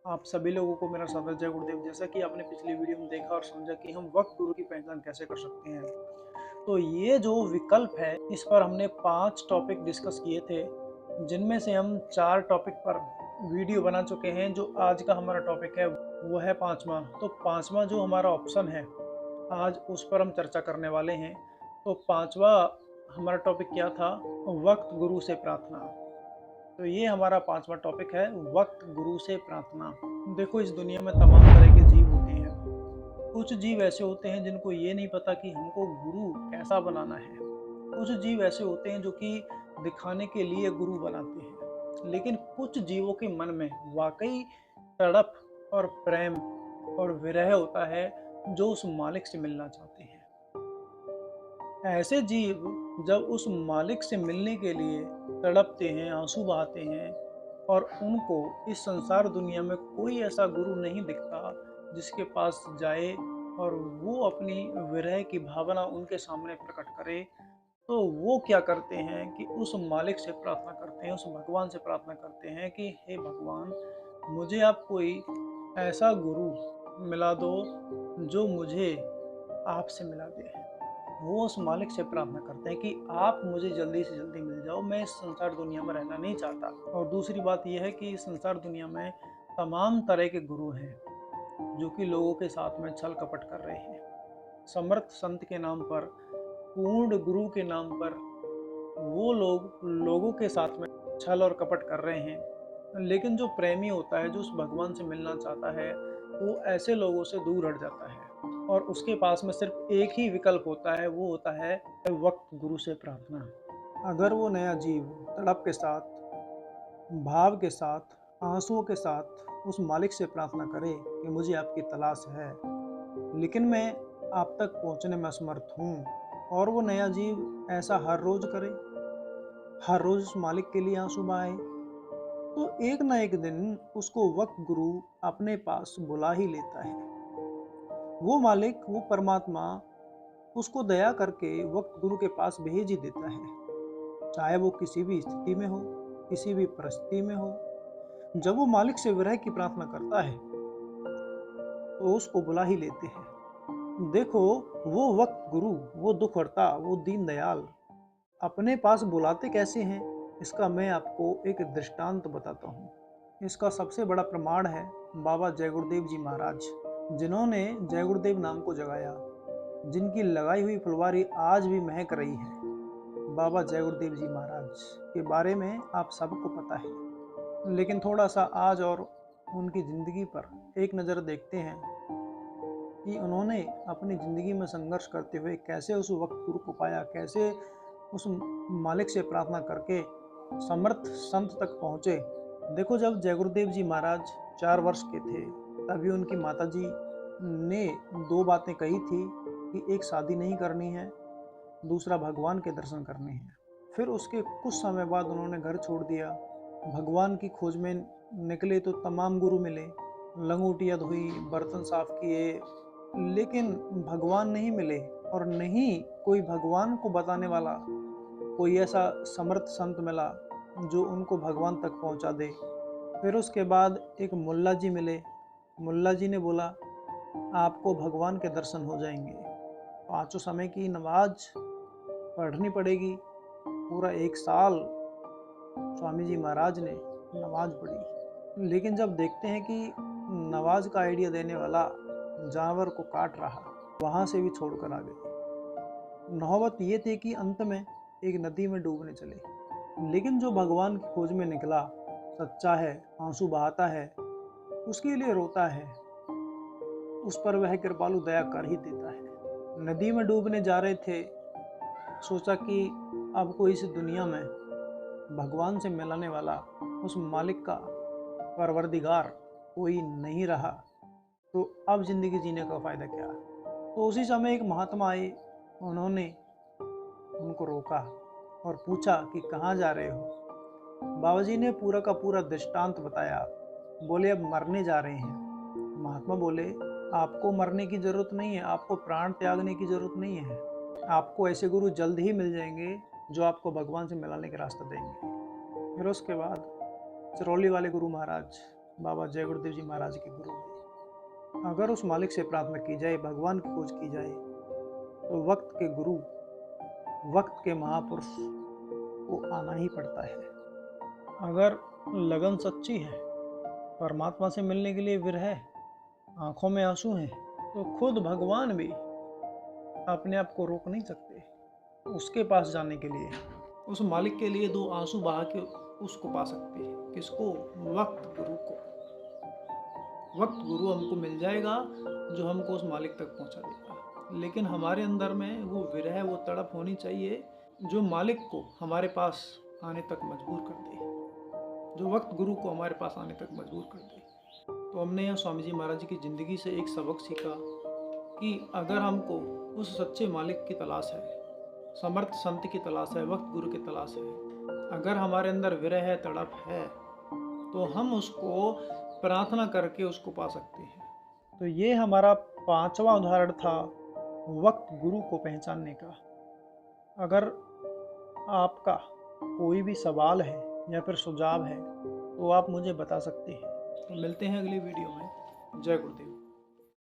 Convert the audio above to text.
आप सभी लोगों को मेरा सादर जय गुरुदेव। जैसा कि आपने पिछली वीडियो में देखा और समझा कि हम वक्त गुरु की पहचान कैसे कर सकते हैं, तो ये जो विकल्प है इस पर हमने 5 टॉपिक डिस्कस किए थे, जिनमें से हम 4 टॉपिक पर वीडियो बना चुके हैं। जो आज का हमारा टॉपिक है वो है पांचवा। तो पांचवा जो हमारा ऑप्शन है, आज उस पर हम चर्चा करने वाले हैं। तो पांचवा हमारा टॉपिक क्या था? वक्त गुरु से प्रार्थना। तो ये हमारा पांचवा टॉपिक है, वक्त गुरु से प्रार्थना। देखो, इस दुनिया में तमाम तरह के जीव होते हैं। कुछ जीव ऐसे होते हैं जिनको ये नहीं पता कि हमको गुरु कैसा बनाना है। कुछ जीव ऐसे होते हैं जो कि दिखाने के लिए गुरु बनाते हैं। लेकिन कुछ जीवों के मन में वाकई तड़प और प्रेम और विरह होता है, जो उस मालिक से मिलना चाहते हैं। ऐसे जीव जब उस मालिक से मिलने के लिए तड़पते हैं, आंसू बहाते हैं, और उनको इस संसार दुनिया में कोई ऐसा गुरु नहीं दिखता जिसके पास जाए और वो अपनी विरह की भावना उनके सामने प्रकट करे, तो वो क्या करते हैं कि उस मालिक से प्रार्थना करते हैं, उस भगवान से प्रार्थना करते हैं कि हे भगवान, मुझे आप कोई ऐसा गुरु मिला दो जो मुझे आपसे मिला दे। वो उस मालिक से प्रार्थना करते हैं कि आप मुझे जल्दी से जल्दी मिल जाओ, मैं इस संसार दुनिया में रहना नहीं चाहता। और दूसरी बात यह है कि इस संसार दुनिया में तमाम तरह के गुरु हैं जो कि लोगों के साथ में छल कपट कर रहे हैं। समर्थ संत के नाम पर, पूर्ण गुरु के नाम पर वो लोग लोगों के साथ में छल और कपट कर रहे हैं। लेकिन जो प्रेमी होता है, जो उस भगवान से मिलना चाहता है, वो ऐसे लोगों से दूर हट जाता है और उसके पास में सिर्फ एक ही विकल्प होता है, वो होता है वक्त गुरु से प्रार्थना। अगर वो नया जीव तड़प के साथ, भाव के साथ, आंसुओं के साथ उस मालिक से प्रार्थना करे कि मुझे आपकी तलाश है, लेकिन मैं आप तक पहुंचने में असमर्थ हूँ, और वो नया जीव ऐसा हर रोज करे, हर रोज उस मालिक के लिए आंसू बहाए, तो एक ना एक दिन उसको वक्त गुरु अपने पास बुला ही लेता है। वो मालिक, वो परमात्मा उसको दया करके वक्त गुरु के पास भेज ही देता है। चाहे वो किसी भी स्थिति में हो, किसी भी परिस्थिति में हो, जब वो मालिक से विरह की प्रार्थना करता है तो उसको बुला ही लेते हैं। देखो, वो वक्त गुरु, वो दुख हरता, वो दीन दयाल अपने पास बुलाते कैसे हैं, इसका मैं आपको एक दृष्टांत बताता हूँ। इसका सबसे बड़ा प्रमाण है बाबा जय गुरुदेव जी महाराज, जिन्होंने जय गुरुदेव नाम को जगाया, जिनकी लगाई हुई फुलवारी आज भी महक रही है। बाबा जय गुरुदेव जी महाराज के बारे में आप सबको पता है, लेकिन थोड़ा सा आज और उनकी ज़िंदगी पर एक नज़र देखते हैं कि उन्होंने अपनी ज़िंदगी में संघर्ष करते हुए कैसे उस वक्त गुरु को पाया, कैसे उस मालिक से प्रार्थना करके समर्थ संत तक पहुँचे। देखो, जब जय गुरुदेव जी महाराज 4 वर्ष के थे, तभी उनकी माताजी ने 2 बातें कही थी कि एक शादी नहीं करनी है, दूसरा भगवान के दर्शन करने हैं। फिर उसके कुछ समय बाद उन्होंने घर छोड़ दिया। भगवान की खोज में निकले तो तमाम गुरु मिले, लंगोटियाँ धोई, बर्तन साफ किए, लेकिन भगवान नहीं मिले, और नहीं कोई भगवान को बताने वाला कोई ऐसा समर्थ संत मिला जो उनको भगवान तक पहुंचा दे। फिर उसके बाद एक मुल्ला जी मिले। मुल्ला जी ने बोला, आपको भगवान के दर्शन हो जाएंगे, पांचों समय की नमाज पढ़नी पड़ेगी। पूरा 1 साल स्वामी जी महाराज ने नमाज पढ़ी, लेकिन जब देखते हैं कि नमाज का आइडिया देने वाला जानवर को काट रहा, वहाँ से भी छोड़कर आ गए। नौबत ये थी कि अंत में एक नदी में डूबने चले। लेकिन जो भगवान की खोज में निकला, सच्चा है, आंसू बहाता है, उसके लिए रोता है, उस पर वह कृपालु दया कर ही देता है। नदी में डूबने जा रहे थे, सोचा कि अब को इस दुनिया में भगवान से मिलाने वाला, उस मालिक का परवरदिगार कोई नहीं रहा, तो अब जिंदगी जीने का फायदा क्या। तो उसी समय एक महात्मा आए, उन्होंने उनको रोका और पूछा कि कहाँ जा रहे हो। बाबा जी ने पूरा का पूरा दृष्टांत बताया। बोले, अब मरने जा रहे हैं। महात्मा बोले, आपको मरने की जरूरत नहीं है, आपको प्राण त्यागने की जरूरत नहीं है, आपको ऐसे गुरु जल्द ही मिल जाएंगे जो आपको भगवान से मिलाने का रास्ता देंगे। फिर उसके बाद चरौली वाले गुरु महाराज बाबा जय गुरुदेव जी महाराज के गुरु में। अगर उस मालिक से प्रार्थना की जाए, भगवान की खोज की जाए, तो वक्त के गुरु, वक्त के महापुरुष को आना ही पड़ता है। अगर लगन सच्ची है, परमात्मा से मिलने के लिए विरह है, आंखों में आंसू हैं, तो खुद भगवान भी अपने आप को रोक नहीं सकते उसके पास जाने के लिए। उस मालिक के लिए 2 आंसू बहा के उसको पा सकते हैं। किसको? वक्त गुरु को। वक्त गुरु हमको मिल जाएगा जो हमको उस मालिक तक पहुंचा देगा। लेकिन हमारे अंदर में वो विरह, वो तड़प होनी चाहिए जो मालिक को हमारे पास आने तक मजबूर कर दे, जो वक्त गुरु को हमारे पास आने तक मजबूर कर दे। तो हमने यहाँ स्वामी जी महाराज जी की ज़िंदगी से एक सबक सीखा कि अगर हमको उस सच्चे मालिक की तलाश है, समर्थ संत की तलाश है, वक्त गुरु की तलाश है, अगर हमारे अंदर विरह है, तड़प है, तो हम उसको प्रार्थना करके उसको पा सकते हैं। तो ये हमारा 5वां उदाहरण था वक्त गुरु को पहचानने का। अगर आपका कोई भी सवाल है या फिर सुझाव है तो आप मुझे बता सकते हैं। तो मिलते हैं अगली वीडियो में। जय गुरुदेव।